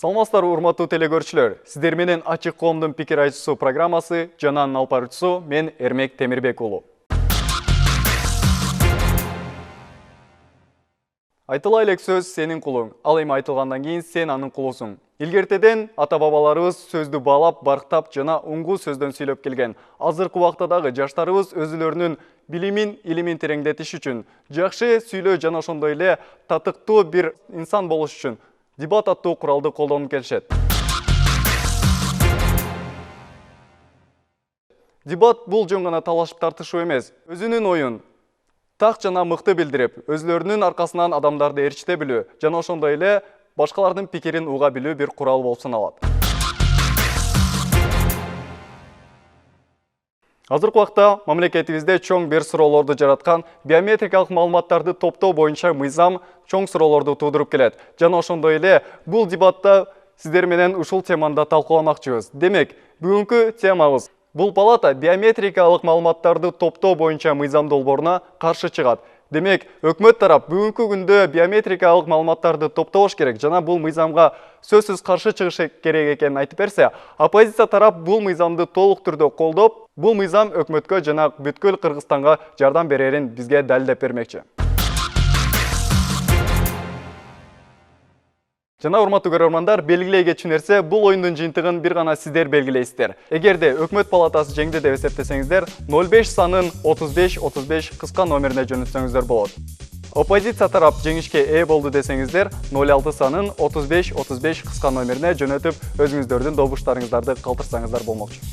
Саламатсыздар урматтуу телекөрүүчүлөр. Сиздер менен Ачык коомдун пикир айтуусу программасы жананын алып баруучусу мен Эрмек Темирбек уулу. Айтыла элек сөз сенин кулуң. Ал эми айтылгандан кийин сен анын кулусуң. Илгертеден ата-бабаларыбыз сөздү баалап, барктап жана уңгу сөздөн сүйлөп келген. Азыркы убакта дагы жаштарыбыз өзүлөрүнүн билимин, илимин тереңдетиш үчүн, жакшы сүйлөө жана ошондой эле татыктуу бир инсан болуш үчүн дебат аттуу куралды колдонуп келишет. Дебат бул жөн гана талашып тартышуу эмес, өзүнүн оюн так жана мыкты билдирип, өзүлөрүнүн аркасынан адамдарды ээрчите билүү жана ошондой эле башкалардын пикирин уга билүү бир курал болуп саналат. Азыркы убакта мамлекетибизде чоң бир суроолорду жараткан биометрикалык маалыматтарды топтоо боюнча мыйзам чоң суроолорду туудуруп келет. Жана ошондой эле бул дебатта сиздер менен ушул теманы талкууламакчыбыз. Демек, бүгүнкү темабыз бул палата биометрикалык маалыматтарды топтоо боюнча мыйзам долбооруна каршы чыгат. Демек, өкмөт тарап бүгүнкү күндө биометрикалык маалыматтарды топтош керек жана бул мыйзамга сөзсүз каршы чыгыш керек экенин айтып берсе, оппозиция тарап бул мыйзамды толук түрдө колдоп, бул мыйзам өкмөткө жана бүткүл Кыргызстанга жардам берерин бизге далилдеп бермекчи. Жана урматтуу көрөрмандар, белгилей кетчү нерсе, бул оюндун жыйынтыгын бир гана сиздер белгилейсиздер. Эгерде өкмөт палатасы жеңди деп эсептесеңиздер, 05 санын 35-35 кыска номерине жөнөтсөңүздөр болот. Оппозиция тарап жеңишке ээ болду десеңиздер, 06 санын 35-35 кыска номерине жөнөтүп, өзүңүздөрдүн добуштарыңыздарды калтырсаңыздар болмокчу.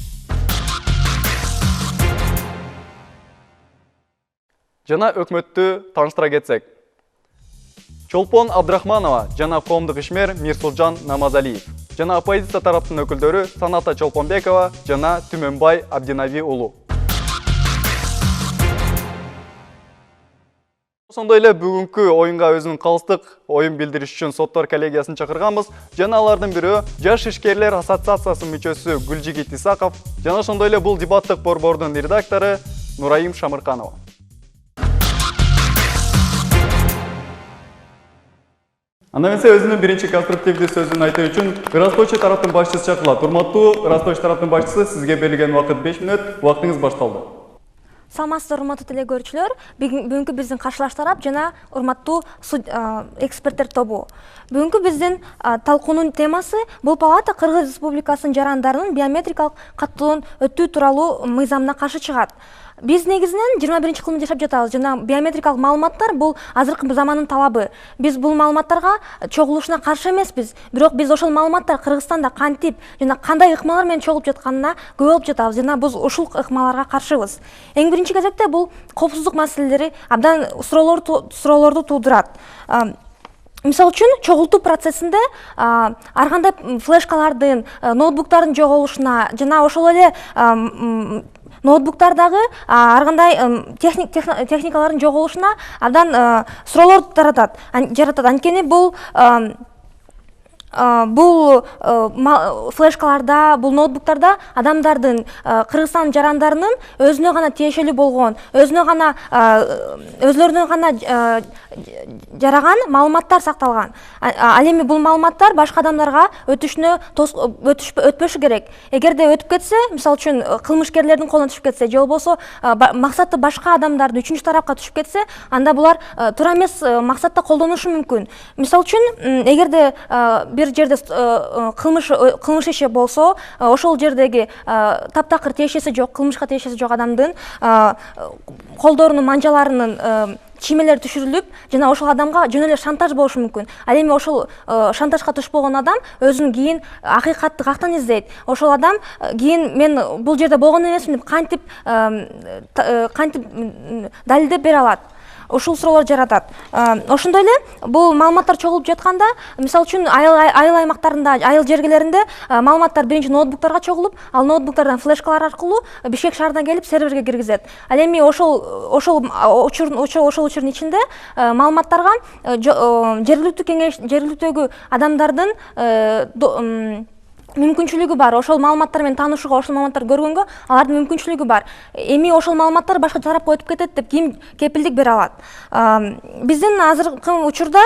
Жана өкмөттү тааныштыра кетсек. Чолпон Абдрахманова жана коомдук ишмер Мирсулжан Намазалиев. Жана оппозиция тараптын өкүлдөрү Саната Чолпонбекова жана Түмөнбай Абдинави уулу. Ошондой эле бүгүнкү оюнга өзүнүн калыстык оюн билдириш үчүн соттор коллегиясын чакырганбыз. Жана алардын бирөө Жаш ишкерлер ассоциациясынын мүчөсү Гүлжигит Исаков жана ошондой эле бул дебаттык борбордун редактору Нурайым Шамырканова. Анда эмесе өзүнүн биринчи конструктивдүү сөзүн айтуу үчүн ырастоочу тараптын башчысы чакырылат. Урматтуу ырастоочу тараптын башчысы, сизге берилген убакыт 5 мүнөт, убактыңыз башталды. Саламатсыздар урматтуу телекөрүүчүлөр, бүгүнкү биздин каршылаш тарап жана урматтуу эксперттер тобу. Бүгүнкү биздин талкуунун темасы бул палата Кыргыз Республикасынын жарандарынын биометрикалык каттоодон өтүү тууралуу мыйзамына каршы чыгат. Биз негизинен 21-кылымда жашап жатабыз жана биометрикалык маалыматтар бул азыркы замандын талабы. Биз бул маалыматтарга чогулушуна каршы эмеспиз, бирок биз ошол маалыматтар Кыргызстанда кантип жана кандай ыкмалар менен чогулуп жатканына күбө болуп жатабыз жана биз ушул ыкмаларга каршыбыз. Эң биринчи кезекте бул коопсуздук маселелери абдан суроолорду туудурат. Мисалы үчүн, чогултуу процессинде ар кандай флешкалардын, ноутбуктардын жоголушуна жана ошол эле ноутбуктардагы ар кандай техникалардын жоголушуна абдан суроолор жаратат. Анткени бул флешкаларда, бул ноутбуктарда адамдардын, Кыргызстан жарандарынын өзүнө гана тиешелүү болгон, өзлөрүнө гана жараган маалыматтар сакталган. Ал эми бул маалыматтар башка адамдарга өтпөшү керек. Эгерде өтүп кетсе, мисалы үчүн кылмышкерлердин колуна түшүп кетсе, же болбосо максаты башка адамдарды үчүнчү тарапка түшүп кетсе, анда булар туура эмес максатта колдонушу мүмкүн. Мисалы үчүн, эгерде бир жерде кылмыш иши болсо, ошол жердеги таптакыр тиешеси жок, кылмышка тиешеси жок адамдын колдорунун манжаларынын чиймелери түшүрүлүп, жана ошол адамга жөн эле шантаж болушу мүмкүн. Ал эми ошол шантажга түшпөгөн адам өзүн кийин акыйкатты кактан издейт. Ошол адам кийин мен бул жерде болгон эмесмин деп кантип далилдеп бере алат. Ушул суроолор жаратат. Ошондой эле бул маалыматтар чогулуп жатканда, мисалы үчүн айыл аймактарында, айыл жергелеринде маалыматтар биринчи ноутбуктарга чогулуп, ал ноутбуктардан флешкалар аркылуу Бишкек шаарына келип серверге киргизет. Ал эми ошол учурдун ичинде маалыматтарга жергиликтүү адамдардын мүмкүнчүлүгү бар, ошол маалыматтар менен таанышууга, ошол маалыматтарды көргөнгө алардын мүмкүнчүлүгү бар. Эми ошол маалыматтар башка тарапка өтүп кетет деп ким кепилдик бере алат? Биздин азыркы учурда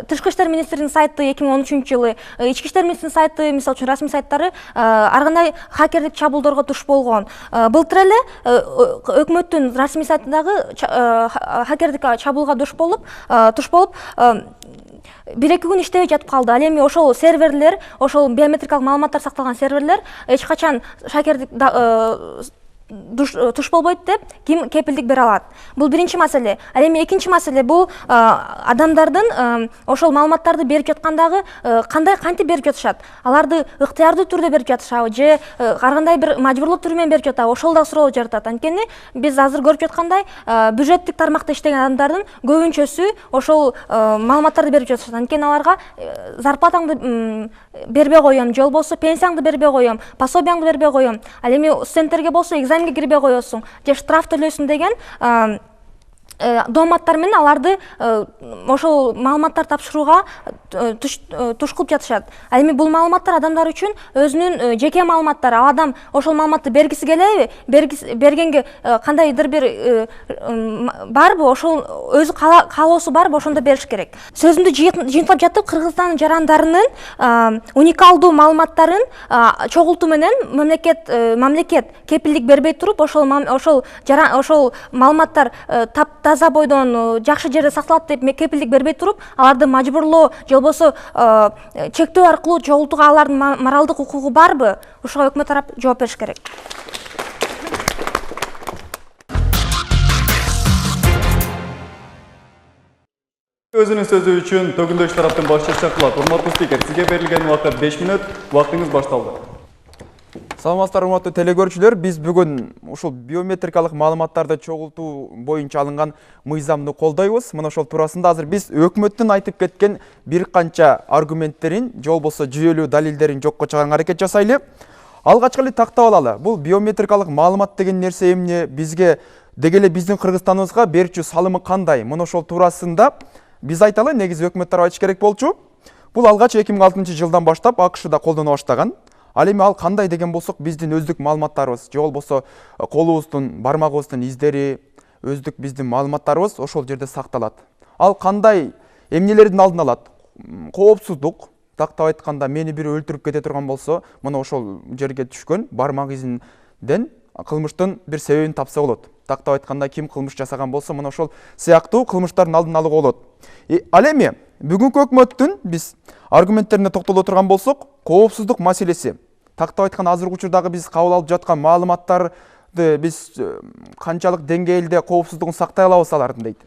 Тышкы иштер министринин сайты 2013-жылы, Ички иштер министринин сайты, мисалы үчүн расмий сайттары ар кандай хакерлик чабуулдарга туш болгон. Былтыр эле өкмөттүн расмий сайтындагы хакерлик чабуулга туш болуп 1-2 күн иштебей жатып калды. Ал эми ошол серверлер, ошол биометрикалык маалыматтар сакталган серверлер эч качан хакерлик туш болбойт деп ким кепилдик бере алат? Бул биринчи маселе. Ал эми экинчи маселе бул адамдардын ошол маалыматтарды берип жаткандагы кантип берип жатышат? Аларды ыктыярдуу түрдө берип жатышабы же ар кандай бир мажбурлоо түрү менен берип жатабы? Ошол да суроо жаратат. Анткени биз азыр көрүп жаткандай бюджеттик тармакта иштеген адамдардын көбүнчөсү ошол маалыматтарды берип жатышат. Анткени аларга зарплатаңды бербей коем, же болбосо пенсияңды бербей коем, пособияңды бербей коем. Ал эми студенттерге болсо экзаменге кирбей коесуң, же штраф төлөйсүң деген дооматтар менен аларды ошол маалыматтар тапшырууга туш кылып жатышат. Ал эми бул маалыматтар адамдар үчүн өзүнүн жеке маалыматтары. Ал адам ошол маалыматты бергиси келеби? Бергенге кандайдыр бир барбы? Ошол өзү каалоосу барбы? Ошондо бериш керек. Сөзүмдү жыйынтыктап жатып, Кыргызстан жарандарынын уникалдуу маалыматтарын чогултуу менен мамлекет кепилдик бербей туруп, ошол маалыматтар таза бойдон жакшы жерде сакталат деп кепилдик бербей туруп, аларды мажбурлоо же болбосо чектөө аркылуу чогултууга алардын моралдык укугу барбы? Ушуга өкмөт тарап жооп бериш керек. Өзүнүн сөзү үчүн төгүндөш тараптын башчысы кылат. Урматтуу спикер, сизге берилген убакыт 5 мүнөт. Убактыңыз башталды. Саламатсыздар, урматтуу телекөрүүчүлөр. Биз бүгүн ушул биометрикалык маалыматтарды чогултуу боюнча алынган мыйзамды колдойбуз. Мына ошол туурасында азыр биз өкмөттүн айтып кеткен бир канча аргументтерин, же болбосо жүйөлүү далилдерин жокко чыгарганга аракет жасайлы. Алгачкы эле тактап алалы. Бул биометрикалык маалымат деген нерсе эмне, бизге деги эле биздин Кыргызстаныбызга берчү салымы кандай? Мына ошол туурасында биз айталы, негизи өкмөт тарабы айтыш керек болчу. Бул алгач 2006-жылдан баштап АКШда колдоно баштаган. Ал эми ал кандай деген болсок, биздин өздүк маалыматтарыбыз, же болбосо колубуздун, бармагыбыздын издери, өздүк биздин маалыматтарыбыз ошол жерде сакталат. Ал кандай эмнелердин алдын алат? Коопсуздук, тактап айтканда, мени бири өлтүрүп кете турган болсо, мына ошол жерге түшкөн бармак изинден кылмыштын бир себебин тапса болот. Тактап айтканда, ким кылмыш жасаган болсо, мына ошол сыяктуу кылмыштардын алдын алууга болот. Ал эми бүгүнкү өкмөттүн биз аргументтерине токтоло турган болсок, коопсуздук маселеси. Тактап айтканда, азыркы учурдагы биз кабыл алып жаткан маалыматтарды биз канчалык деңгээлде коопсуздугун сактай алабыз алардын дейт.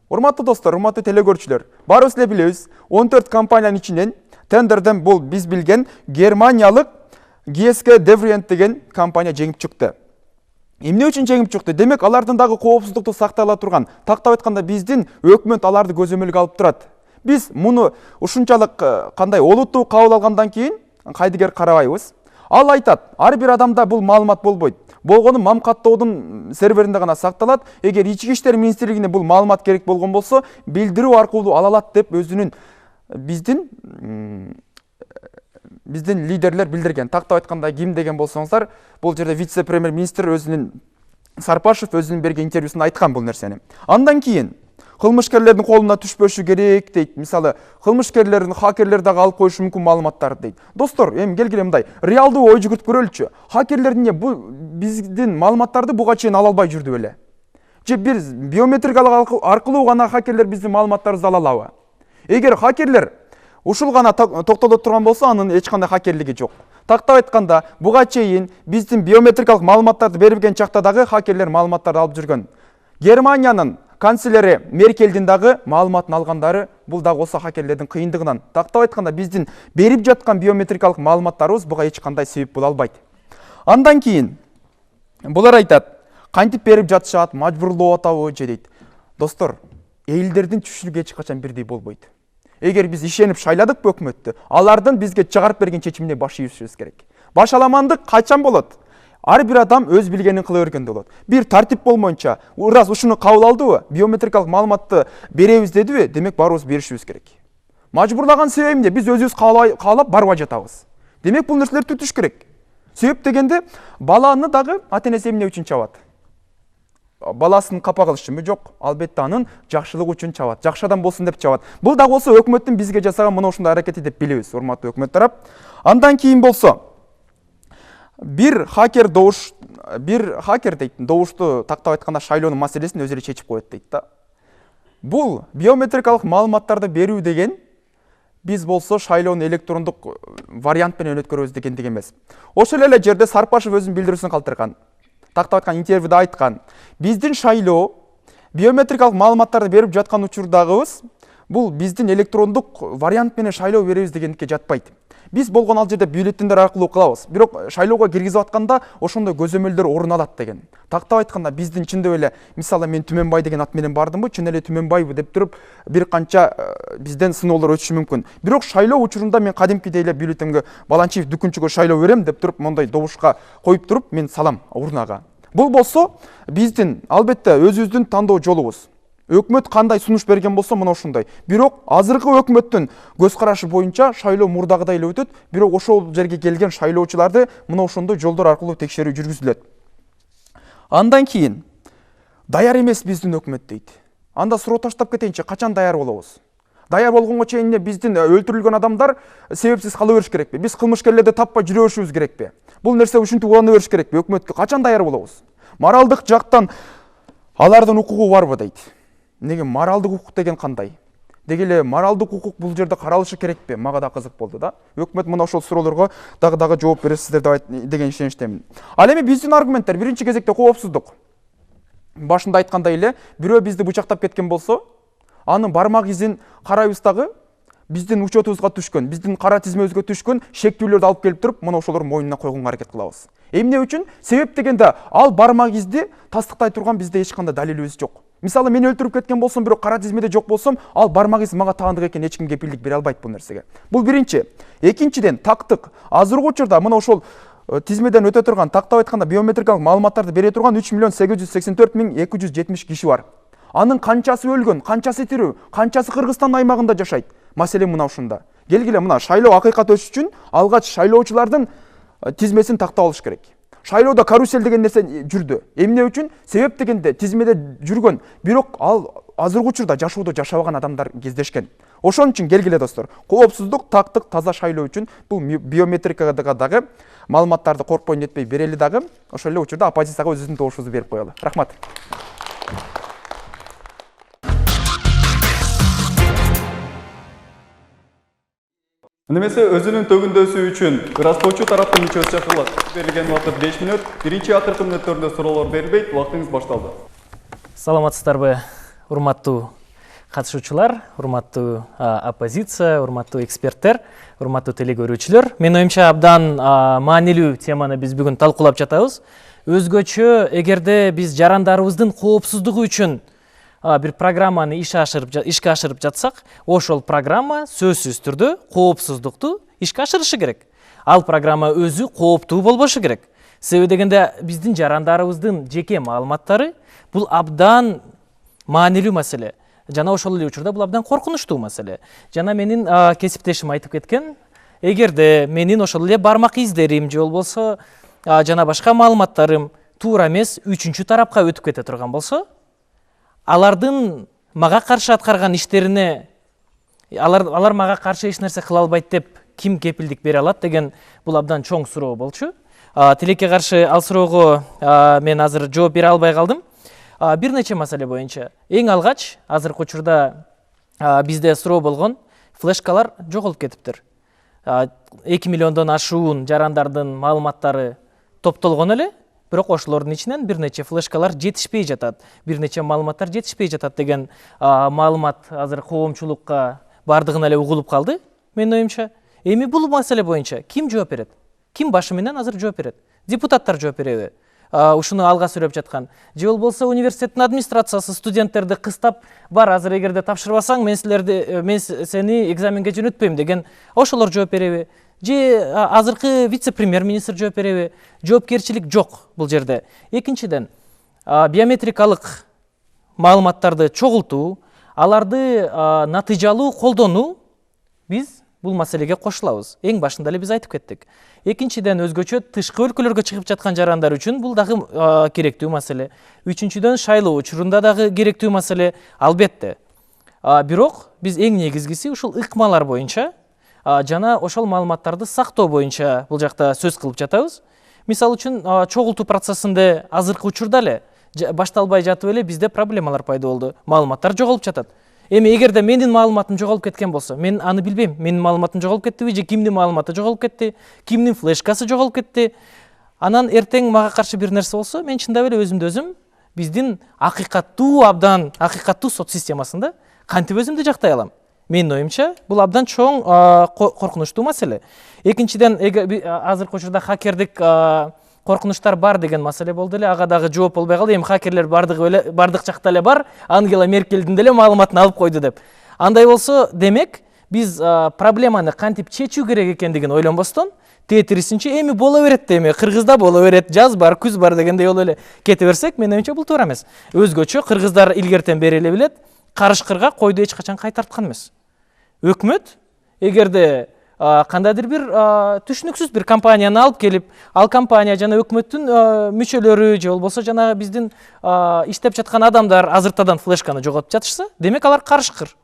Урматтуу достор, урматтуу телекөрүүчүлөр, баарыбыз эле билебиз, 14 компаниянын ичинен тендерден бул биз билген германиялык GSK Devrient деген компания жеңип чыкты. Эмне үчүн жеңип чыкты? Демек, алардын дагы коопсуздукту сактай ала турган. Тактап айтканда, биздин өкмөт аларды көзөмөлгө алып турат. Биз муну ушунчалык кандай олуттуу кабыл алгандан кийин кайдыгер карабайбыз. Ал айтат, ар бир адамда бул маалымат болбойт. Болгону Мамкаттоодун серверинде гана сакталат. Эгер Ички иштер министрлигине бул маалымат керек болгон болсо, билдирүү аркылуу ала алат деп өзүнүн биздин лидерлер билдирген. Тактап айтканда, ким деген болсоңуздар, бул жерде вице-премьер-министр өзүнүн Сарпашев өзүнүн берген интервьюсунда айткан бул нерсени. Андан кийин кылмышкерлердин колуна түшпөшү керек дейт. Мисалы, кылмышкерлердин хакерлер дагы алып коюшу мүмкүн маалыматтарды дейт. Достор, эми келгиле мындай, реалдуу ой жүгүртүп көрөлүчү. Хакерлер эмне бул биздин маалыматтарды буга чейин ала албай жүрдү беле? Же бир биометрикалык аркылуу гана хакерлер биздин маалыматтарыбызды ала алабы? Эгер хакерлер ушул гана токтоло турган болсо, анын эч кандай хакерлиги жок. Тактап айтканда, буга чейин биздин биометрикалык маалыматтарды берилген чакта дагы хакерлер маалыматтарды алып жүргөн. Германиянын канцлери Меркелдин дагы маалыматын алгандары, бул дагы осы хакерлердин кыйындыгынан. Тактап айтканда, биздин берип жаткан биометрикалык маалыматтарыбыз буга эч кандай себеп боло албайт. Андан кийин булар айтат, кантип берип жатышат, мажбурлоо атабы же дейт. Достор, элдердин түшүнүгү эч качан бирдей болбойт. Эгер биз ишенип шайладык өкмөттү, алардын бизге чыгарып берген чечимине баш ийишибиз керек. Башаламандык качан болот? Ар бир адам өз билгенин кыла бергенде болот. Бир тартип болмоюнча, раз ушуну кабыл алдыбы, биометрикалык маалыматты беребиз дедиби, демек баарыбыз беришибиз керек. Мажбурлаган себеби эмне? Биз өзүбүз каалап барбай жатабыз. Демек бул нерселерди түтүш керек. Себеп дегенде баланы дагы ата энеси эмне үчүн чабат? Баласын капа кылышчымы? Жок, албетте анын жакшылыгы үчүн чабат. Жакшы адам болсун деп чабат. Бул дагы болсо өкмөттүн бизге жасаган мына ушундай аракети деп билебиз, урматтуу өкмөт тарап. Андан кийин болсо бир хакер дейт, добушту тактап айтканда шайлоонун маселесин өзү эле чечип коет дейт да. Бул биометрикалык маалыматтарды берүү деген биз болсо шайлоону электрондук вариант менен өткөрөбүз дегендик эмес. Ошол эле жерде Сарпашев өзүнүн билдирүүсүн калтырган. Тактап айткан интервьюда айткан, биздин шайлоо биометрикалык маалыматтарды берип жаткан учурдагыбыз бул биздин электрондук вариант менен шайлоо беребиз дегендикке жатпайт. Биз болгон ал жерде бюллетендер аркылуу кылабыз. Бирок шайлоого киргизип атканда ошондой көзөмөлдөр орун алат деген. Тактап айтканда биздин чындап эле, мисалы мен Түмөнбай деген ат менен бардымбы, чын эле Түмөнбайбы деп туруп бир канча бизден сыноолор өтүшү мүмкүн. Бирок шайлоо учурунда мен кадимкидей эле бюллетенге Баланчиев Дүкүнчүгө шайлоо берем деп туруп мондай добушка коюп туруп мен салам урнага. Бул болсо биздин албетте өзүбүздүн тандоо жолубуз. Өкмөт кандай сунуш берген болсо мына ошондой. Бирок азыркы өкмөттүн көз карашы боюнча шайлоо мурдагыдай эле өтөт. Бирок ошол жерге келген шайлоочуларды мына ошондой жолдор аркылуу текшерүү жүргүзүлөт. Андан кийин даяр эмес биздин өкмөт дейт. Анда суроо таштап кетейинчи, качан даяр болобуз? Даяр болгонго чейин биздин өлтүрүлгөн адамдар себепсиз кала бериш керекпи? Биз кылмышкерлерди таппай жүрө беришибиз керекпи? Бул нерсе ушинтип улана бериш керекпи? Өкмөткө качан даяр болобуз? Моралдык жактан алардын укугу барбы дейт. Неге моралдык укук деген кандай? Деги эле моралдык укук бул жерде каралышы керекпи? Мага да кызык болду да. Өкмөт мына ошол суроолорго дагы жооп бересиздер деген ишеничтемин. Ал эми биздин аргументтер биринчи кезекте коопсуздук. Башында айткандай эле, бирөө бизди бычактап кеткен болсо, анын бармак изин карайбыз дагы биздин учетубузга түшкөн, биздин кара тизмебизге түшкөн шектүүлөрдү алып келип туруп, мына ошолор мойнуна койгонго аракет кылабыз. Эмне үчүн? Себеп дегенде ал бармак изди тастыктай турган бизде эч кандай далилибиз жок. Мисалы мен өлтүрүп кеткен болсом, бирок кара тизмеде жок болсом, ал бармак из мага таандык экен, эч ким кепилдик бере албайт бул нерсеге. Бул биринчи. Экинчиден, тактык. Азыркы учурда мына ошол тизмеден өтө турган, тактап айтканда биометрикалык маалыматтарды бере турган 3.884.270 киши бар. Анын канчасы өлгөн, канчасы тирүү, канчасы Кыргызстан аймагында жашайт? Маселе мына ушунда. Келгиле мына шайлоо акыйкат өтүш үчүн алгач шайлоочулардын тизмесин тактап алыш керек. Шайлоодо карусель деген нерсе жүрдү. Эмне үчүн? Себеп дегенде тизмеде жүргөн, бирок ал азыркы учурда жашоодо жашабаган адамдар кездешкен. Ошон үчүн келгиле достор, коопсуздук, тактык, таза шайлоо үчүн бул биометрикага дагы маалыматтарды коркпой нетпей берели дагы, ошол эле учурда оппозицияга өзүбүздүн добушубузду берип коелу. Рахмат. Немесе өзүнүн төгүндөсү үчүн ырастоочу тараптын мичөсү чакырылат. Берилген убакыт 5 мүнөт. Биринчи акыркы мүнөттөрүндө суроолор берилбейт. Убактыңыз башталды. Саламатсыздарбы, урматтуу катышуучулар, урматтуу оппозиция, урматтуу эксперттер, урматтуу телекөрүүчүлөр. Менин оюмча абдан маанилүү теманы биз бүгүн талкуулап жатабыз. Өзгөчө эгерде биз жарандарыбыздын коопсуздугу үчүн бир программаны ишке ашырып жатсак, ошол программа сөзсүз түрдө коопсуздукту ишке ашырышы керек. Ал программа өзү кооптуу болбошу керек. Себеби дегенде биздин жарандарыбыздын жеке маалыматтары бул абдан маанилүү маселе. Жана ошол эле учурда бул абдан коркунучтуу маселе. Жана менин кесиптешим айтып кеткен, эгерде менин ошол эле бармак издерим же болбосо жана башка маалыматтарым туура эмес үчүнчү тарапка өтүп кете турган болсо, алардын мага каршы аткарган иштерине алар мага каршы эч нерсе кыла албайт деп ким кепилдик бере алат деген бул абдан чоң суроо болчу. Тилекке каршы ал суроого мен азыр жооп бере албай калдым. Бир нече маселе боюнча эң алгач азыркы учурда бизде суроо болгон флешкалар жоголуп кетиптир. 2 миллиондон ашуун жарандардын маалыматтары топтолгон эле, бирок ошолордун ичинен бир нече флешкалар жетишпей жатат, бир нече маалыматтар жетишпей жатат деген маалымат азыр коомчулукка бардыгына эле угулуп калды, менин оюмча. Эми бул маселе боюнча ким жооп берет? Ким башы менен азыр жооп берет? Депутаттар жооп береби? Ушуну алга сүрөп жаткан. Же болбосо университеттин администрациясы студенттерди кыстап, бар азыр эгерде тапшырбасаң, мен сени экзаменге жөнөтпөйм деген ошолор жооп береби? Же азыркы вице-премьер-министр жооп береби? Жоопкерчилик жок бул жерде. Экинчиден, биометрикалык маалыматтарды чогултуу, аларды натыйжалуу колдонуу биз бул маселеге кошулабыз. Эң башында эле биз айтып кеттик. Экинчиден, өзгөчө тышкы өлкөлөргө чыгып жаткан жарандар үчүн бул дагы керектүү маселе. Үчүнчүдөн, шайлоо учурунда дагы керектүү маселе, албетте. Бирок биз эң негизгиси ушул ыкмалар боюнча жана ошол маалыматтарды сактоо боюнча бул жакта сөз кылып жатабыз. Мисалы үчүн, чогултуу процессинде азыркы учурда эле башталбай жатып эле бизде проблемалар пайда болду. Маалыматтар жоголуп жатат. Эми эгерде менин маалыматым жоголуп кеткен болсо, мен аны билбейм. Менин маалыматым жоголуп кеттиби же кимдин маалыматы жоголуп кетти, кимдин флешкасы жоголуп кетти. Анан эртең мага каршы бир нерсе болсо, мен чындап эле өзүмдү өзүм биздин акыйкаттуу сот системасында кантип өзүмдү жактай алам? Менин оюмча, бул абдан чоң коркунучтуу маселе. Экинчиден, азыркы учурда хакердик коркунучтар бар деген маселе болду эле, ага дагы жооп болбой калды. Эми хакерлер бардык жакта эле бар, Ангела Меркельдин деле маалыматын алып койду деп. Андай болсо, демек, биз проблеманы кантип чечүү керек экендигин ойлонбостон, тетирисинче эми боло берет да, эми Кыргызда боло берет, жаз бар, күз бар дегендей болуп эле кете берсек, менин оюмча бул туура эмес. Өзгөчө кыргыздар илгертен бери эле билет, карышкырга койду эч качан кайтарткан эмес. Өкмөт эгерде кандайдыр бир түшүнүксүз бир компанияны алып келип, ал компания жана өкмөттүн мүчөлөрү же болбосо жана биздин иштеп жаткан адамдар азыртадан флешканы жоготуп жатышса, демек алар карышкыр.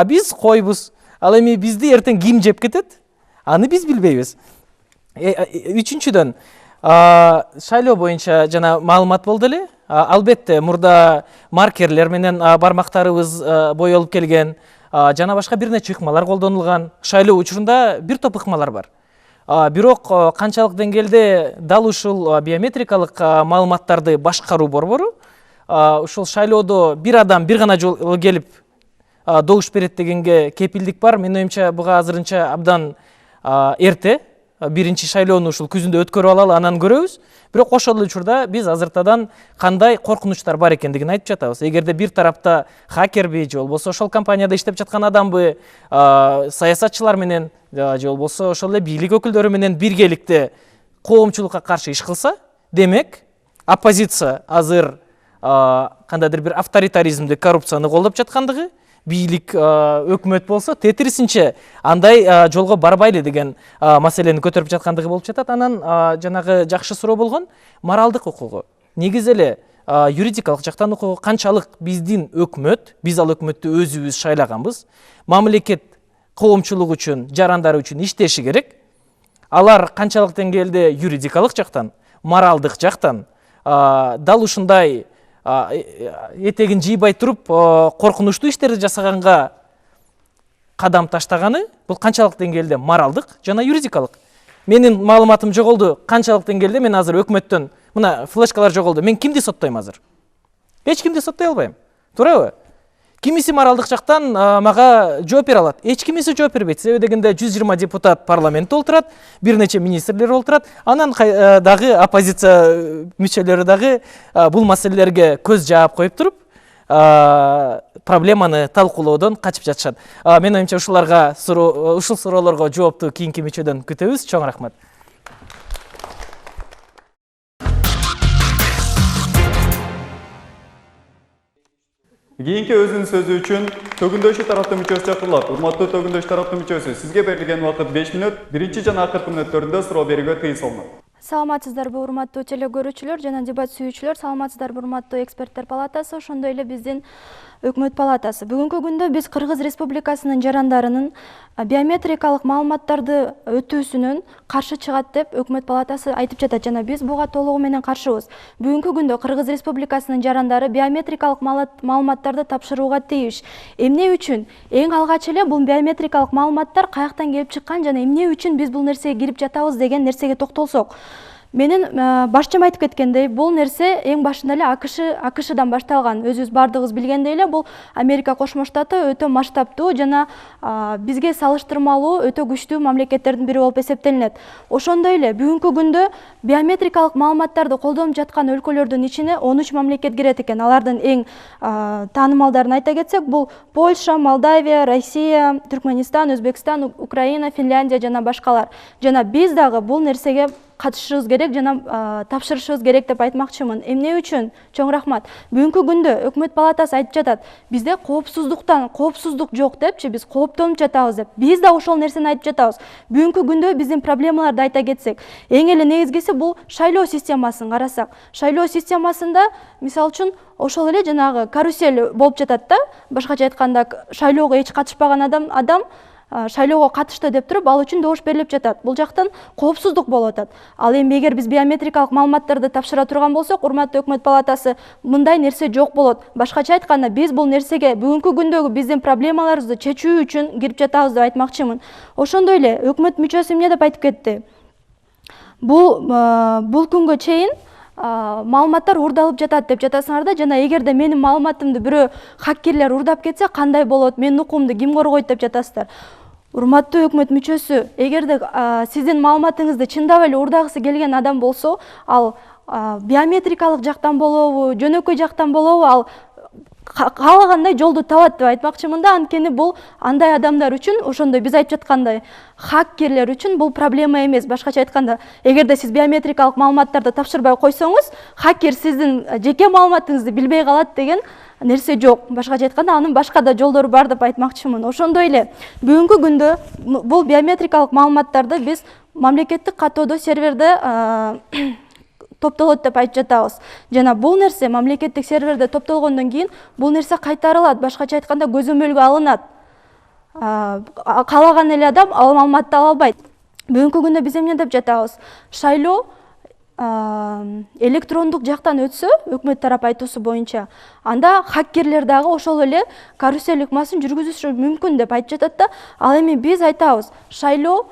Биз койбуз. Ал эми бизди эртең ким жеп кетет? Аны биз билбейбиз. Үчүнчүдөн, шайлоо боюнча жана маалымат болду эле. Албетте, мурда маркерлер менен бармактарыбыз боелуп келген, жана башка бир нече ыкмалар колдонулган. Шайлоо учурунда бир топ ыкмалар бар. Бирок канчалык деңгээлде дал ушул биометрикалык маалыматтарды башкаруу борбору ушул шайлоодо бир адам бир гана жолу келип добуш берет дегенге кепилдик бар. Менин оюмча, буга азырынча абдан эрте. Биринчи шайлоону ушул күзүндө өткөрүп алалы, анан көрөбүз. Бирок ошол учурда биз азыртадан кандай коркунучтар бар экендигин айтып жатабыз. Эгерде бир тарапта хакерби же болбосо ошол компанияда иштеп жаткан адамбы, саясатчылар менен же болбосо ошол эле бийлик өкүлдөрү менен биргеликте коомчулукка каршы иш кылса, демек оппозиция азыр кандайдыр бир авторитаризмди, коррупцияны колдоп жаткандыгы, бийлик өкмөт болсо тетирисинче андай жолго барбайлы деген маселени көтөрүп жаткандыгы болуп жатат. Анан жанагы жакшы суроо болгон моралдык укугу. Негизи эле юридикалык жактан укугу канчалык биздин өкмөт, биз ал өкмөттү өзүбүз шайлаганбыз, мамлекет коомчулук үчүн, жарандар үчүн иштеши керек. Алар канчалык деңгээлде юридикалык жактан, моралдык жактан дал ушундай этегин жыйбай туруп коркунучтуу иштерди жасаганга кадам таштаганы, бул канчалык деңгээлде моралдык жана юридикалык. Менин маалыматым жоголду, канчалык деңгээлде мен азыр өкмөттөн мына флешкалар жоголду. Мен кимди соттойм азыр? Эч кимди соттой албайм. Туурабы? Кимиси моралдык жактан мага жооп бере алат. Эч кимиси жооп бербейт. Себеби дегенде 120 депутат парламентте олтурат, бир нече министрлер олтурат. Анан дагы оппозиция мүчөлөрү дагы бул маселелерге көз жаап коюп туруп, проблеманы талкуулоодон качып жатышат. Менин оюмча ушул суроолорго жоопту кийинки мүчөдөн күтөбүз. Чоң рахмат. Кийинки өзүнүн сөзү үчүн төгүндөшү тараптын мүчөсү чакырылат. Урматтуу төгүндөш тараптын мүчөсү, сизге берилген убакыт 5 мүнөт. Биринчи жана акыркы мүнөттөрүндө суроо берүүгө тыйым салынат. Саламатсыздарбы, урматтуу телегөрүүчүлөр жана дебат сүйүүчүлөр, саламатсыздарбы, урматтуу эксперттер палатасы, ошондой эле биздин өкмөт палатасы. Бүгүнкү күндө биз Кыргыз Республикасынын жарандарынын биометрикалык маалыматтарды өтүүсүнөн каршы чыгат деп өкмөт палатасы айтып жатат жана биз буга толугу менен каршыбыз. Бүгүнкү күндө Кыргыз Республикасынын жарандары биометрикалык маалыматтарды тапшырууга тийиш. Эмне үчүн? Эң алгач эле бул биометрикалык маалыматтар каяктан келип чыккан жана эмне үчүн биз бул нерсеге кирип жатабыз деген нерсеге токтолсок. Менин башчым айтып кеткендей, бул нерсе эң башында эле АКШдан башталган. Өзүбүз бардыгыбыз билгендей эле, бул Америка Кошмо Штаты өтө масштабтуу жана бизге салыштырмалуу өтө күчтүү мамлекеттердин бири болуп эсептелинет. Ошондой эле бүгүнкү күндө биометрикалык маалыматтарды колдонуп жаткан өлкөлөрдүн ичине 13 мамлекет кирет экен. Алардын эң таанымалдарын айта кетсек, бул Польша, Молдавия, Россия, Түркмөнстан, Өзбекстан, Украина, Финляндия жана башкалар. Жана биз дагы бул нерсеге катышышыбыз керек жана тапшырышыбыз керек деп айтмакчымын. Эмне үчүн? Чоң рахмат. Бүгүнкү күндө өкмөт палатасы айтып жатат, бизде коопсуздук жок депчи, биз кооптонуп жатабыз деп. Биз да ошол нерсени айтып жатабыз. Бүгүнкү күндө биздин проблемаларды айта кетсек, эң эле негизгиси бул шайлоо системасын карасак. Шайлоо системасында мисалы үчүн ошол эле жанагы карусель болуп жатат да, башкача айтканда шайлоого эч катышпаган адам шайлоого катышты деп туруп, ал үчүн добуш берилип жатат. Бул жактан коопсуздук болуп атат. Ал эми эгер биз биометрикалык маалыматтарды тапшыра турган болсок, урматтуу өкмөт палатасы, мындай нерсе жок болот. Башкача айтканда, биз бул нерсеге бүгүнкү күндөгү биздин проблемаларыбызды чечүү үчүн кирип жатабыз деп айтмакчымын. Ошондой эле өкмөт мүчөсү эмне деп айтып кетти? Бул күнгө чейин маалыматтар урдалып жатат деп жатасыңар да, жана эгерде менин маалыматымды бирөө хаккерлер урдап кетсе кандай болот, менин укугумду ким коргойт деп жатасыздар. Урматтуу өкмөт мүчөсү, эгерде сиздин маалыматыңызды чындап эле урдагысы келген адам болсо, ал биометрикалык жактан болобу, жөнөкөй жактан болобу, ал каалагандай жолду табат деп айтмакчымын да. Анткени бул андай адамдар үчүн, ошондой биз айтып жаткандай хаккерлер үчүн бул проблема эмес. Башкача айтканда, эгерде сиз биометрикалык маалыматтарды тапшырбай койсоңуз, хаккер сиздин жеке маалыматыңызды билбей калат деген нерсе жок. Башкача айтканда, анын башка да жолдору бар деп айтмакчымын. Ошондой эле бүгүнкү күндө бул биометрикалык маалыматтарды биз мамлекеттик каттоодо серверде топтолот деп айтып жатабыз. Жана бул нерсе мамлекеттик серверде топтолгондон кийин бул нерсе кайтарылат. Башкача айтканда, көзөмөлгө алынат. Каалаган эле адам ал маалыматты ала албайт. Бүгүнкү күндө биз эмне деп жатабыз? Шайлоо электрондук жактан өтсө, өкмөт тарап айтуусу боюнча, анда хаккерлер дагы ошол эле карусель ыкмасын жүргүзүшү мүмкүн деп айтып жатат да. Ал эми биз айтабыз, шайлоо,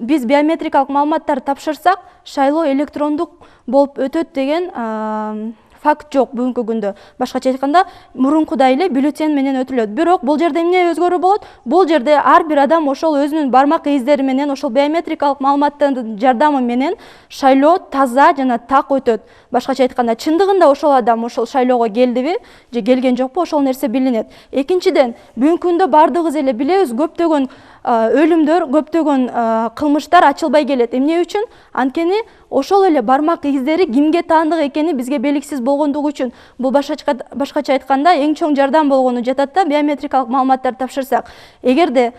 биз биометрикалык маалыматтарды тапшырсак, шайлоо электрондук болуп өтөт деген факт жок бүгүнкү күндө. Башкача айтканда, мурункудай эле бюллетень менен өтүлөт. Бирок бул жерде эмне өзгөрүү болот? Бул жерде ар бир адам ошол өзүнүн бармак издери менен, ошол биометрикалык маалыматтардын жардамы менен шайлоо таза жана так өтөт. Башкача айтканда, чындыгында ошол адам ошол шайлоого келдиби же келген жокпу, ошол нерсе билинет. Экинчиден, бүгүнкү күндө бардыгыбыз эле билебиз, көптөгөн өлүмдөр, көптөгөн кылмыштар ачылбай келет. Эмне үчүн? Анткени ошол эле бармак издери кимге таандык экени бизге белгисиз болгондугу үчүн. Бул башкача айтканда эң чоң жардам болгону жатат да, биометрикалык маалыматтарды тапшырсак. Эгерде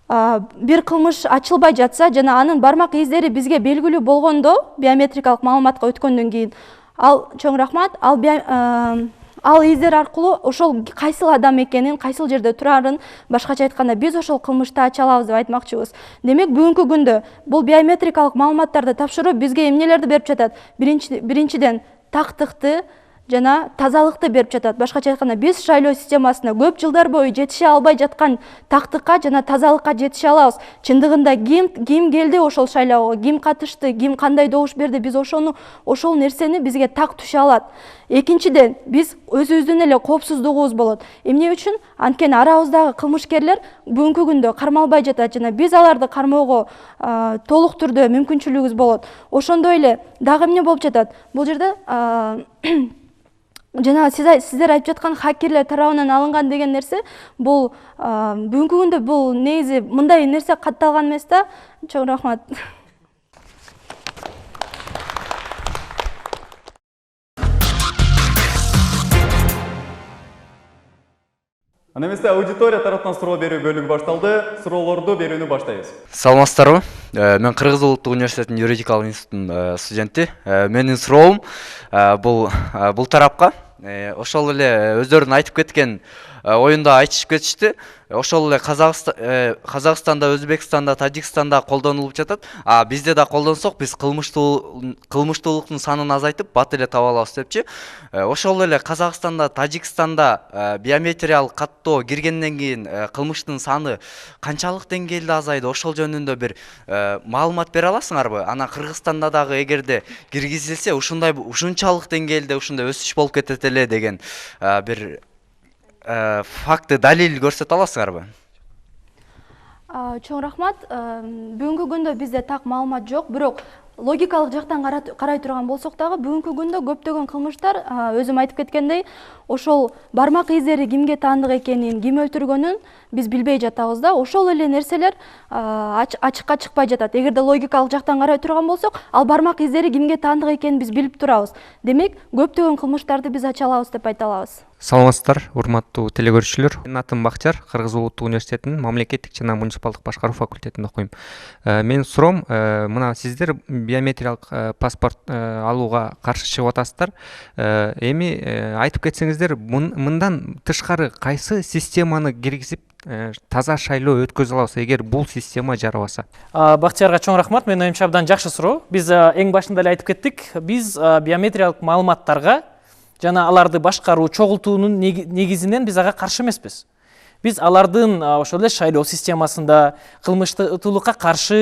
бир кылмыш ачылбай жатса жана анын бармак издери бизге белгилүү болгондо, биометрикалык маалыматка өткөндөн кийин, ал, чоң рахмат, ал издер аркылуу ошол кайсыл адам экенин, кайсыл жерде турарын, башкача айтканда, биз ошол кылмышты ача алабыз деп айтмакчыбыз. Демек, бүгүнкү күндө бул биометрикалык маалыматтарды тапшыруу бизге эмнелерди берип жатат? Биринчиден, тактыкты жана тазалыкты берип жатат. Башкача айтканда, биз шайлоо системасына көп жылдар бою жетише албай жаткан тактыкка жана тазалыкка жетише алабыз. Чындыгында ким келди ошол шайлоого, ким катышты, ким кандай добуш берди, биз ошол нерсени бизге так түшө алат. Экинчиден, биз өзүбүздүн эле коопсуздугубуз болот. Эмне үчүн? Анткени арабыздагы кылмышкерлер бүгүнкү күндө кармалбай жатат жана биз аларды кармоого толук түрдө мүмкүнчүлүгүбүз болот. Ошондой эле дагы эмне болуп жатат? Бул жерде жана сиздер айтып жаткан хаккерлер тарабынан алынган деген нерсе, бул бүгүнкү күндө бул негизи мындай нерсе катталган эмес да. Чоң рахмат. Анеместе аудитория тараптан суроо берүү бөлүгү башталды. Суроолорду берүүнү баштайбыз. Саламатсыздарбы? Мен Кыргыз Улуттук университетинин юридикалык институтунун студенти. Менин суроом бул тарапка ошол эле өздөрүнүн айтып кеткен оюнда айтышып кетишти. Ошол эле Казакстанда, Өзбекстанда, Тажикстанда колдонулуп жатат. Бизде да колдонсок, биз кылмыштуулуктун санын азайтып, бат эле таба алабыз депчи. Ошол эле Казакстанда, Тажикстанда биометриялык каттоо киргенден кийин кылмыштын саны канчалык деңгээлде азайды? Ошол жөнүндө бир маалымат бере аласыңарбы? Анан Кыргызстанда дагы эгерде киргизилсе, ушунчалык деңгээлде ушундай өсүш болуп кетет эле деген бир факты, далил көрсөтө аласыңарбы? Чоң рахмат. Бүгүнкү күндө бизде так маалымат жок, бирок логикалык жактан карай турган болсок дагы бүгүнкү күндө көптөгөн кылмыштар, өзүм айтып кеткендей, ошол бармак издери кимге таандык экенин, ким өлтүргөнүн биз билбей жатабыз да. Ошол эле нерселер ачыкка чыкпай жатат. Эгерде логикалык жактан карай турган болсок, ал бармак издери кимге таандык экенин биз билип турабыз. Демек, көптөгөн кылмыштарды биз ача алабыз деп айта алабыз. Саламатсыздар, урматтуу телегөрүүчүлөр. Менин атым Бактияр, Кыргыз Улуттук университетинин мамлекеттик жана муниципалдык башкаруу факультетинде окуйм. Менин суроом, мына сиздер биометриялык паспорт алууга каршы чыгып атасыздар. Эми айтып кетсеңиздер, мындан тышкары кайсы системаны киргизип таза шайлоо өткөзө алабыз, эгер бул система жарабаса? Бактиярга чоң рахмат. Менин оюмча абдан жакшы суроо. Биз эң башында эле айтып кеттик. Биз биометриялык маалыматтарга жана аларды башкаруу, чогултуунун негизинен биз ага каршы эмеспиз. Биз алардын ошол эле шайлоо системасында кылмыштуулукка каршы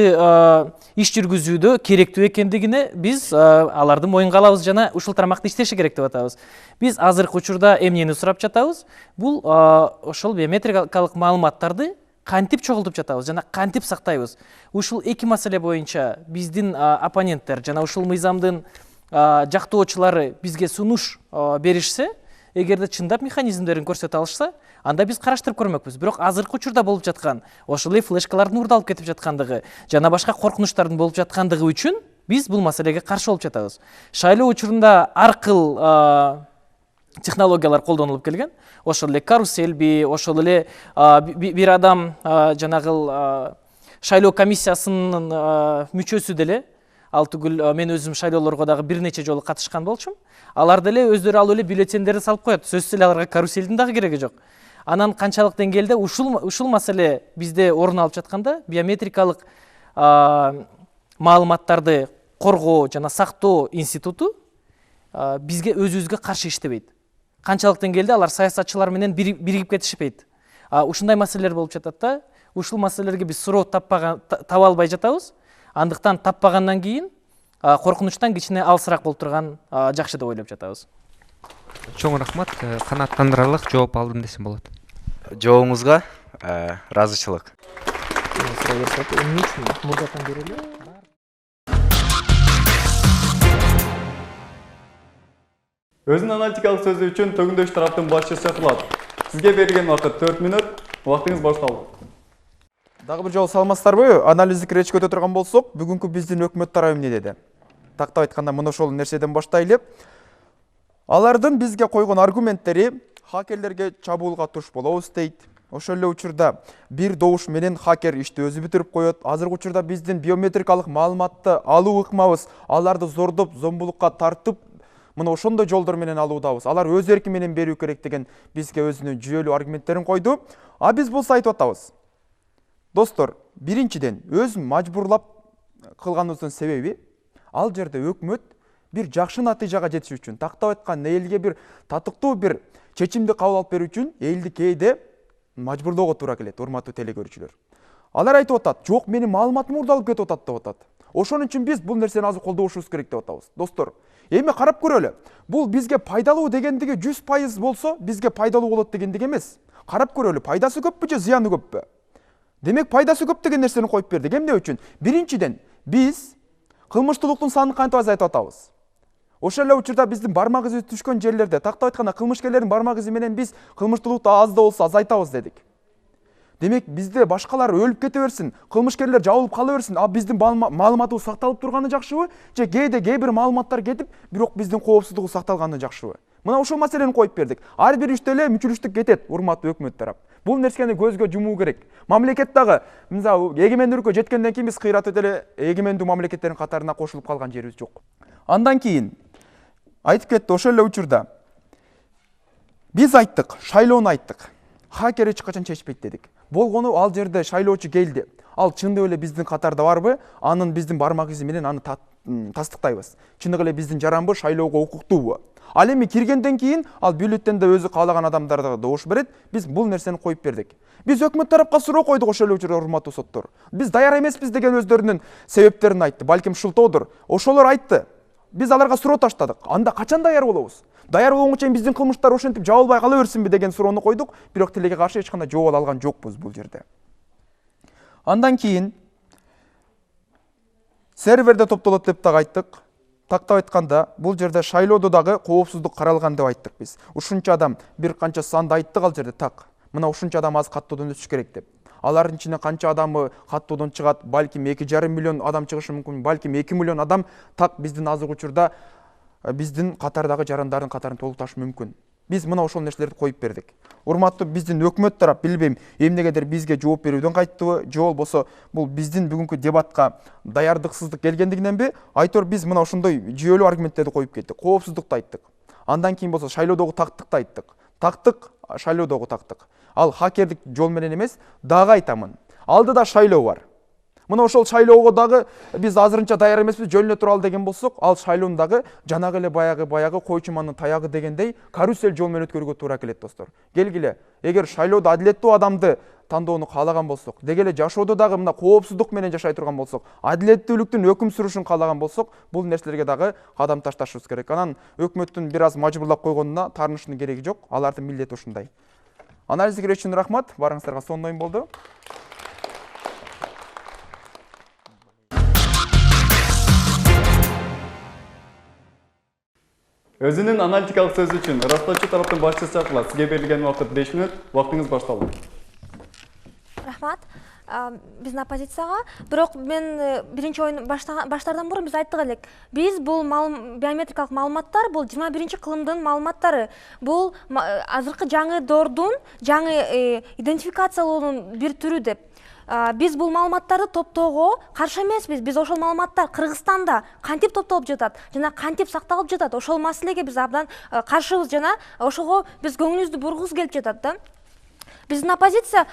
иш жүргүзүүдө керектүү экендигине биз аларды моюнга алабыз жана ушул тармакта иштеши керек деп атабыз. Биз азыркы учурда эмнени сурап жатабыз? Бул ошол биометрикалык маалыматтарды кантип чогултуп жатабыз жана кантип сактайбыз? Ушул эки маселе боюнча биздин оппоненттер жана ушул мыйзамдын жактоочулары бизге сунуш беришсе, эгерде чындап механизмдерин көрсөтө алышса, анда биз караштырып көрмөкпүз. Бирок азыркы учурда болуп жаткан ошол эле флешкалардын урдалып кетип жаткандыгы жана башка коркунучтардын болуп жаткандыгы үчүн биз бул маселеге каршы болуп жатабыз. Шайлоо учурунда ар кыл технологиялар колдонулуп келген. Ошол эле каруселби, ошол эле бир адам жанагыл шайлоо комиссиясынын мүчөсү деле, ал түгүл мен өзүм шайлоолорго дагы бир нече жолу катышкан болчумун. Алар деле өздөрү алып эле бюллетендерди салып коет. Сөзсүз эле аларга каруселдин дагы кереги жок. Анан канчалык деңгээлде ушул маселе бизде орун алып жатканда биометрикалык маалыматтарды коргоо жана сактоо институту бизге өзүбүзгө каршы иштебейт. Канчалык деңгээлде алар саясатчылар менен биригип кетишпейт. Ушундай маселелер болуп жатат да. Ушул маселелерге биз суроо таба албай жатабыз. Андыктан таппагандан кийин коркунучтан кичине алысыраак болуп турган жакшы деп ойлоп жатабыз. Чоң рахмат, канааттандырарлык жооп алдым десем болот. Жообуңузга ыраазычылык. Өзүнүн аналитикалык сөзү үчүн төгүндөш тараптын башчысы кылат. Сизге берилген убакыт 4 минут. Убактыңыз башталды. Дагы бир жолу саламатсыздарбы? Анализдик речке өтө турган болсок, бүгүнкү биздин өкмөт тарабы эмне деди? Тактап айтканда мына ошол нерседен баштайлы. Алардын бизге койгон аргументтери хакерлерге чабуулга туш болобуз дейт. Ошол эле учурда бир добуш менен хакер ишти өзү бүтүрүп коет. Азыркы учурда биздин биометрикалык маалыматты алуу ыкмабыз, аларды зордоп, зомбулукка тартып, мына ошондой жолдор менен алуудабыз. Алар өз эрки менен берүү керек деген бизге өзүнүн жүйөлүү аргументтерин койду. А биз болсо айтып атабыз. Достор, биринчиден өз мажбурлап кылганыбыздын себеби ал жерде өкмөт бир жакшы натыйжага жетиш үчүн, тактап айтканда элге бир татыктуу бир чечимди кабыл алып берүү үчүн элди кээде мажбурлоого туура келет, урматтуу телекөрүүчүлөр. Алар айтып атат, жок, менин маалыматым урдалып кетип атат деп атат. Ошон үчүн биз бул нерсени азыр колдошубуз керек деп атабыз. Достор, эми карап көрөлү. Бул бизге пайдалуу дегендиги 100% болсо, бизге пайдалуу болот дегендиги эмес. Карап көрөлү, пайдасы көппү же зыяны көппү? Демек, пайдасы көп деген нерсени коюп бердик. Эмне үчүн? Биринчиден, биз кылмыштуулуктун санын кантип азайтып атабыз? Ошол эле учурда биздин бармак изи түшкөн жерлерде, тактап айтканда кылмышкерлердин бармак изи менен биз кылмыштуулукту аз да болсо азайтабыз дедик. Демек, бизде башкалар өлүп кете берсин, кылмышкерлер жабылып кала берсин, а биздин маалыматыбыз сакталып турганы жакшыбы, же кээде кээ бир маалыматтар кетип, бирок биздин коопсуздугу сакталганы жакшыбы? Мына ошол маселени коюп бердик. Ар бир иште эле мүчүлүштүк кетет, урматтуу өкмөт тарап. Бул нерсени көзгө жумуу керек. Мамлекет дагы, мисалы, эгемендүүлүккө жеткенден кийин биз кыйратып эле эгемендүү мамлекеттердин катарына кошулуп калган жерибиз жок. Андан кийин айтып кетти, ошол эле учурда биз айттык, шайлоону айттык. Хакер эч качан чечпейт дедик. Болгону ал жерде шайлоочу келди. Ал чындап эле биздин катарда барбы? Анын биздин бармак изи менен аны тастыктайбыз. Чындап эле биздин жаранбы, шайлоого укуктуубу? Ал эми киргенден кийин ал бюллетенде өзү каалаган адамдарга добуш берет. Биз бул нерсени коюп бердик. Биз өкмөт тарапка суроо койдук, ошол эле учурда, урматтуу соттор. Биз даяр эмеспиз деген өздөрүнүн себептерин айтты. Балким шылтоодур. Ошолор айтты. Биз аларга суроо таштадык. Анда качан даяр болобуз? Даяр болгонго чейин биздин кылмыштар ошентип жабылбай кала берсинби деген суроону койдук. Бирок тилеге каршы эч кандай жооп алган жокпуз бул жерде. Андан кийин серверде топтолот деп дагы айттык. Тактап айтканда, бул жерде шайлоодо дагы коопсуздук каралган деп айттык биз. Ушунча адам бир канча санды айттык ал жерде так. мына ушунча адам аз каттоодон өтүш керек деп. Алардын ичинен канча адамы каттоодон чыгат, балким 2,5 миллион адам чыгышы мүмкүн, балким 2 миллион адам так биздин азыркы учурда биздин катардагы жарандардын катарын толукташы мүмкүн. Биз мына ошол нерселерди коюп бердик. Урматтуу биздин өкмөт тарап билбейм, эмнегедир бизге жооп берүүдөн кайттыбы, же болбосо бул биздин бүгүнкү дебатка даярдыксыздык келгендигиненби, айтор биз мына ошондой жүйөлүү аргументтерди коюп кеттик. Коопсуздукту айттык. Андан кийин болсо шайлоодогу тактыкты айттык. Тактык шайлоодогу тактык. Ал хакердик жол менен эмес, дагы айтамын. Алдыда шайлоо бар. Мына ошол шайлоого дагы биз азырынча даяр эмеспиз, жөн эле туралы деген болсок, ал шайлоонун дагы жанагы эле баягы койчуманын таягы дегендей карусель жол менен өткөрүүгө туура келет достор. Келгиле, эгер шайлоодо адилеттүү адамды тандоону каалаган болсок, деги эле жашоодо дагы мына коопсуздук менен жашай турган болсок, адилеттүүлүктүн өкүм сүрүшүн каалаган болсок, бул нерселерге дагы кадам ташташыбыз керек. Анан өкмөттүн бир аз мажбурлап койгонуна таарынышдын кереги жок. Алардын милдети ушундай. Анализге кирүү үчүн рахмат. Баарыңыздарга сонун оюн болду. Өзүнүн аналитикалык сөзү үчүн ырастоочу тараптын башчысы чакырылат. Сизге берилген убакыт 5 мүнөт. Убактыңыз башталды. Рахмат. Биздин оппозицияга, бирок мен биринчи оюн баштаардан мурун биз айттык элек. Биз бул биометрикалык маалыматтар бул 21-кылымдын маалыматтары. Бул азыркы жаңы доордун, жаңы идентификациялоонун бир түрү деп. Биз бул маалыматтарды топтоого каршы эмеспиз. Биз ошол маалыматтар Кыргызстанда кантип топтолуп жатат жана кантип сакталып жатат, ошол маселеге биз абдан каршыбыз жана ошого биз көңүлүбүздү бургубуз келип жатат да. Биздин оппозиция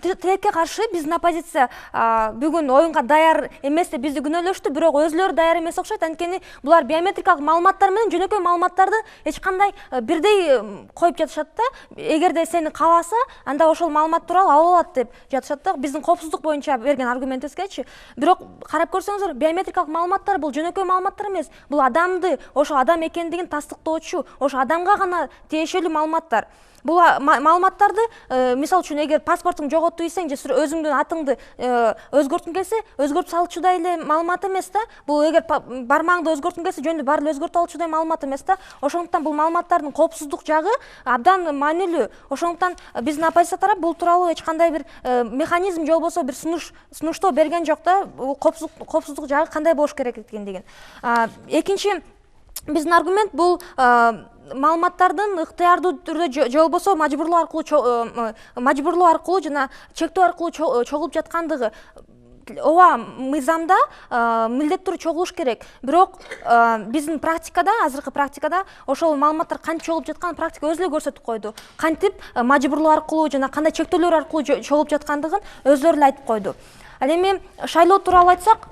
тилекке каршы, биздин оппозиция бүгүн оюнга даяр эмес деп бизди күнөөлөштү, бирок өзүлөрү даяр эмес окшойт. Анткени булар биометрикалык маалыматтар менен жөнөкөй маалыматтарды эч кандай бирдей коюп жатышат да. Эгерде сени кааласа, анда ошол маалымат тууралуу ала алат деп жатышат да. Биздин коопсуздук боюнча берген аргументибизгечи. Бирок карап көрсөңүздөр, биометрикалык маалыматтар бул жөнөкөй маалыматтар эмес. Бул адамды, ошол адам экендигин тастыктоочу, ошол адамга гана тиешелүү маалыматтар. Бул маалыматтарды, мисалы үчүн, эгер паспортуң жоготту десең же өзүңдүн атыңды өзгөрткүң келсе, өзгөртүп салчудай эле маалымат эмес да. Бул эгер бармагыңды өзгөрткүң келсе, жөнүндө баары эле өзгөртүп алчудай маалымат эмес да. Ошондуктан бул маалыматтардын коопсуздук жагы абдан маанилүү. Ошондуктан биздин оппозиция тарап бул тууралуу эч кандай бир механизм же болбосо бир сунуштоо берген жок да. Бул коопсуздук жагы кандай болуш керек экендигин. Экинчи биздин аргумент бул маалыматтардын ыктыярдуу түрдө же болбосо мажбурлоо аркылуу жана чектөө аркылуу чогулуп жаткандыгы. Ооба, мыйзамда милдеттүү чогулуш керек. Бирок биздин практикада, азыркы практикада ошол маалыматтар кантип чогулуп жатканын практика өзү эле көрсөтүп койду. Кантип мажбурлоо аркылуу жана кандай чектөөлөр аркылуу чогулуп жаткандыгын өзүлөрү эле айтып койду. Ал эми шайлоо тууралуу айтсак,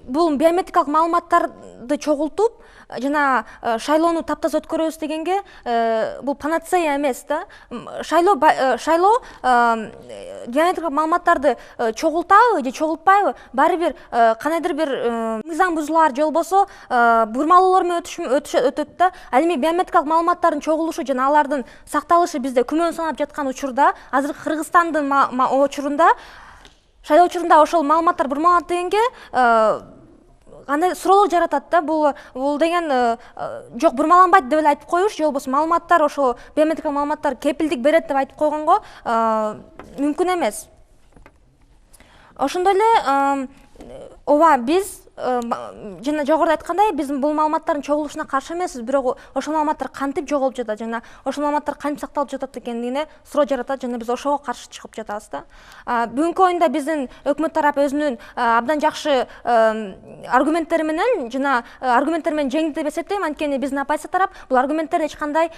бул биометрикалык маалыматтарды чогултуп жана шайлоону таптаза өткөрөбүз дегенге бул панацея эмес да. Шайлоо биометрикалык маалыматтарды чогултабы же чогултпайбы, баары бир кандайдыр бир мыйзам бузулаар же болбосо бурмалоолор менен өтөт да. Ал эми биометрикалык маалыматтардын чогулушу жана алардын сакталышы бизде күмөн санап жаткан учурда, азыркы Кыргызстандын учурунда, шайлоо учурунда ошол маалыматтар бурмаланат дегенге кандай суроолор жаратат да. Бул деген жок, бурмаланбайт деп эле айтып коюш же болбосо маалыматтар, ошол биометрикалык маалыматтар кепилдик берет деп айтып койгонго мүмкүн эмес. Ошондой эле ооба, биз жана жогоруда айткандай, биз бул маалыматтардын чогулушуна каршы эмеспиз, бирок ошол маалыматтар кантип жоголуп жатат жана ошол маалыматтар кантип сакталып жатат экендигине суроо жаратат жана биз ошого каршы чыгып жатабыз да. Бүгүнкү оюнда биздин өкмөт тарапы өзүнүн абдан жакшы аргументтери менен жана аргументтер менен жеңди деп эсептейм. Анткени биздин оппозиция тарап бул аргументтерди эч кандай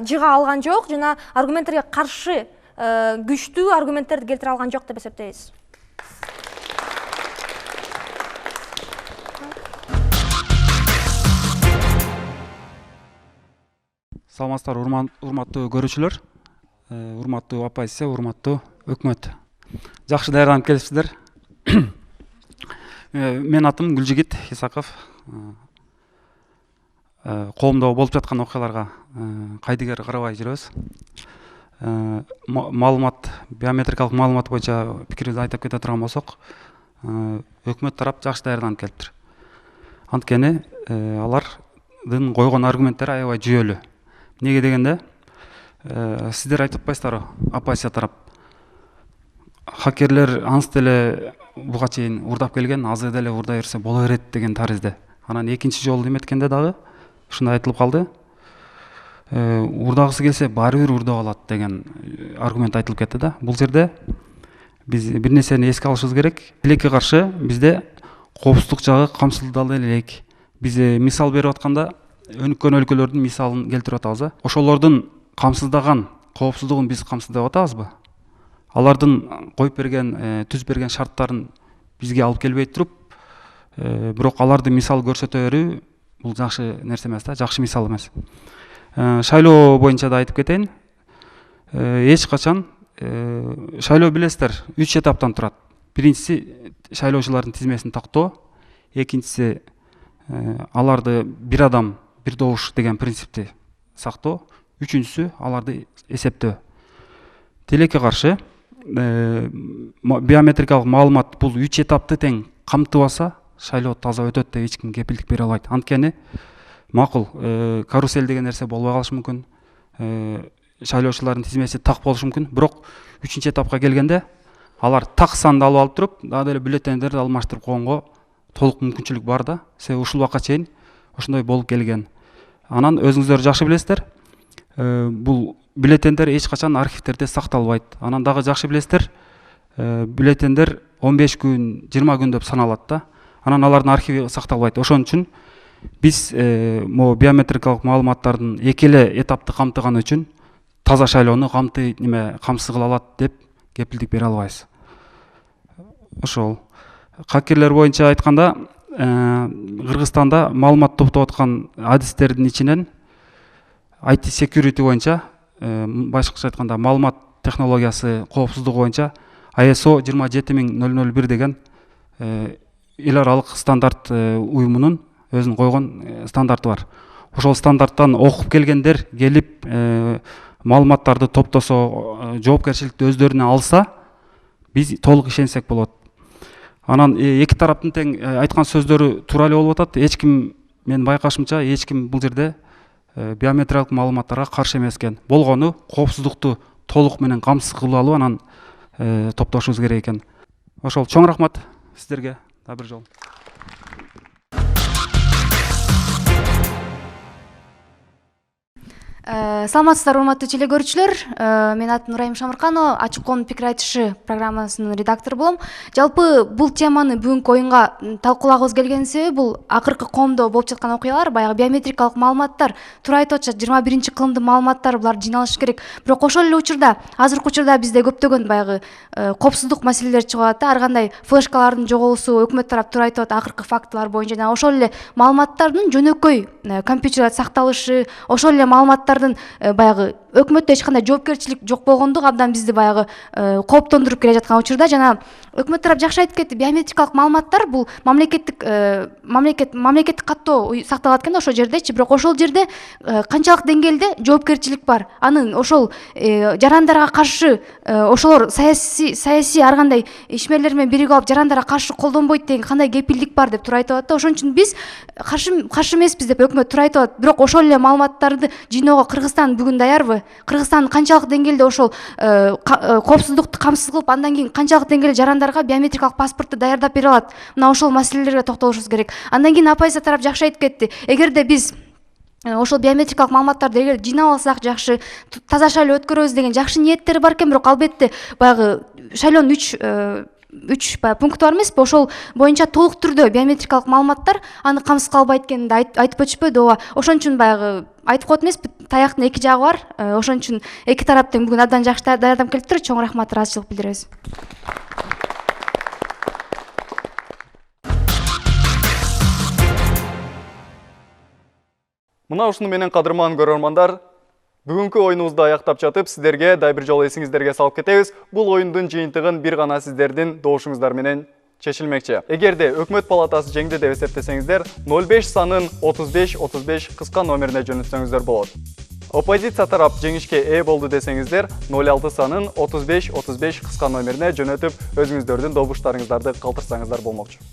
жыга алган жок жана аргументтерге каршы күчтүү аргументтерди келтире алган жок деп эсептейбиз. Саламатсыздар, урматтуу көрүүчүлөр, урматтуу оппозиция, урматтуу өкмөт. Жакшы даярданып келипсиздер. Менин атым Гүлжигит Исаков. Коомдо болуп жаткан окуяларга кайдыгер карабай жүрөбүз. Биометрикалык маалымат боюнча пикирибизди айтып кете турган болсок, өкмөт тарап жакшы даярданып келиптир. Анткени алардын койгон аргументтери аябай жүйөлүү. Неге дегенде, сиздер айтып атпайсыздарбы, оппозиция тарап. Хакерлер анс деле буга чейин урдап келген, азыр деле урдай берсе боло берет деген таризде. Анан экинчи жолу эметкенде дагы ушундай айтылып калды. Урдагысы келсе баары бир урдап алат деген аргумент айтылып кетти да. Бул жерде биз бир нерсени эске алышыбыз керек. Тилекке каршы бизде коопсуздук жагы камсыздалды элек. Биз мисал берип атканда өнүккөн өлкөлөрдүн мисалын келтирип атабыз. Ошолордун камсыздаган коопсуздугун биз камсыздап атабызбы? Алардын коюп берген, түзүп берген шарттарын бизге алып келбей туруп, бирок аларды мисал көрсөтө берүү бул жакшы нерсе эмес да, жакшы мисал эмес. Шайлоо боюнча да айтып кетейин. Эч качан шайлоо билесиздер 3 этаптан турат. Биринчиси шайлоочулардын тизмесин тактоо, экинчиси аларды бир адам, бир добуш деген принципти сактоо, үчүнчүсү аларды эсептөө. Тилекке каршы биометрикалык маалымат бул 3 этапты тең камтып алса, шайлоо таза өтөт деп эч ким кепилдик бере албайт. Анткени макул, карусель деген нерсе болбой калышы мүмкүн. Шайлоочулардын тизмеси так болушу мүмкүн, бирок 3-чү этапка келгенде алар так санды алып алып туруп, дагы деле бюллетендерди алмаштырып койгонго толук мүмкүнчүлүк бар да. Себеби ушул убакка чейин ошондой болуп келген. Анан өзүңүздөр жакшы билесиздер, бул бюллетендер эч качан архивтерде сакталбайт. Анан дагы жакшы билесиздер, бюллетендер 15 күн, 20 күн деп саналат да. Анан алардын архиви сакталбайт. Ошон үчүн биз биометрикалык маалыматтардын эки эле этапты камтыганы үчүн таза шайлоону камсыз кыла алат деп кепилдик бере албайбыз. Ошол. Хакерлер боюнча айтканда, Кыргызстанда маалымат топтоп аткан адистердин ичинен IT security боюнча, башкача айтканда маалымат технологиясы коопсуздугу боюнча ISO 27001 деген эл аралык стандарт уюмунун өзүнүн койгон стандарты бар. Ошол стандарттан окуп келгендер келип маалыматтарды топтосо, жоопкерчиликти өздөрүнө алса, биз толук ишенсек болот. Анан эки тараптын тең айткан сөздөрү туура эле болуп атат. Эч ким, мен байкашымча, эч ким бул жерде биометриялык маалыматтарга каршы эмес экен. Болгону коопсуздукту толук менен камсыз кылып алып, анан топтошубуз керек экен. Ошол, чоң рахмат сиздерге да бир жолу. Саламатсыздар, урматтуу теле көрүүчүлөр. Мен атым Нурайым Шамырканова, Ачык коомдун пикир айтышы программасынын редактору болом. Жалпы бул теманы бүгүнкү оюнга талкуулагыбыз келген себеби бул акыркы коомдо болуп жаткан окуялар, баягы биометрикалык маалыматтар, туура айтып атышат, 21-кылымдын маалыматтары булар жыйналышы керек. Бирок ошол эле учурда, азыркы учурда бизде көптөгөн баягы коопсуздук маселелери чыгып атат да, ар кандай флешкалардын жоголуусу, өкмөт тарап туура айтып атат, акыркы фактылар боюнча жана ошол эле маалыматтардын жөнөкөй компьютерлерде сакталышы, ошол эле маалыматтардын баягы өкмөттө эч кандай жоопкерчилик жок болгондугу абдан бизди баягы кооптондуруп келе жаткан учурда, жана өкмөт тарап жакшы айтып кетти, биометрикалык маалыматтар бул мамлекеттик каттоо сакталат экен ошол жердечи, бирок ошол жерде канчалык деңгээлде жоопкерчилик бар, анын ошол жарандарга каршы ошолор саясий ар кандай ишмерлер менен биригип алып жарандарга каршы колдонбойт деген кандай кепилдик бар деп туура айтып атат да. Ошон үчүн биз каршы эмеспиз деп өкмөт туура айтып атат, бирок ошол эле маалыматтарды жыйноого Кыргызстан бүгүн даярбы? Кыргызстан канчалык деңгээлде ошол коопсуздукту камсыз кылып, андан кийин канчалык деңгээлде жарандарга биометрикалык паспортду даярдап бере алат? Мына ошол маселелерге токтолушубуз керек. Андан кийин оппозиция тарап жакшы айтып кетти. Эгерде биз ошол биометрикалык маалыматтарды эгер жыйнап алсак жакшы, таза шайлоо өткөрөбүз деген жакшы ниеттери бар экен, бирок албетте баягы шайлоонун 3 пункту бар эмеспи? Ошол боюнча толук түрдө биометрикалык маалыматтар аны камсыз кылбайт экенин айтып өтүшпөдү ооба. Ошон үчүн баягы айтып коет эмеспи, таяктын эки жагы бар. Ошон үчүн эки тарап тең бүгүн абдан жакшы даярдап келиптир. Чоң рахмат, ыраазычылык билдиребиз. Мына ушуну менен кадырман көрөрмандар, бүгүнкү оюнубузду аяктап жатып, сиздерге да бир жолу эсиңиздерге салып кетебиз. Бул оюндун жыйынтыгын бир гана сиздердин добушуңуздар менен чечилмекчи. Эгерде өкмөт палатасы жеңди деп эсептесеңиздер, 05 санын 35-35 кыска номерине жөнөтсөңүздөр болот. Оппозиция тарап жеңишке ээ болду десеңиздер, 06 санын 35-35 кыска номерине жөнөтүп, өзүңүздөрдүн добуштарыңыздарды калтырсаңыздар болмокчу.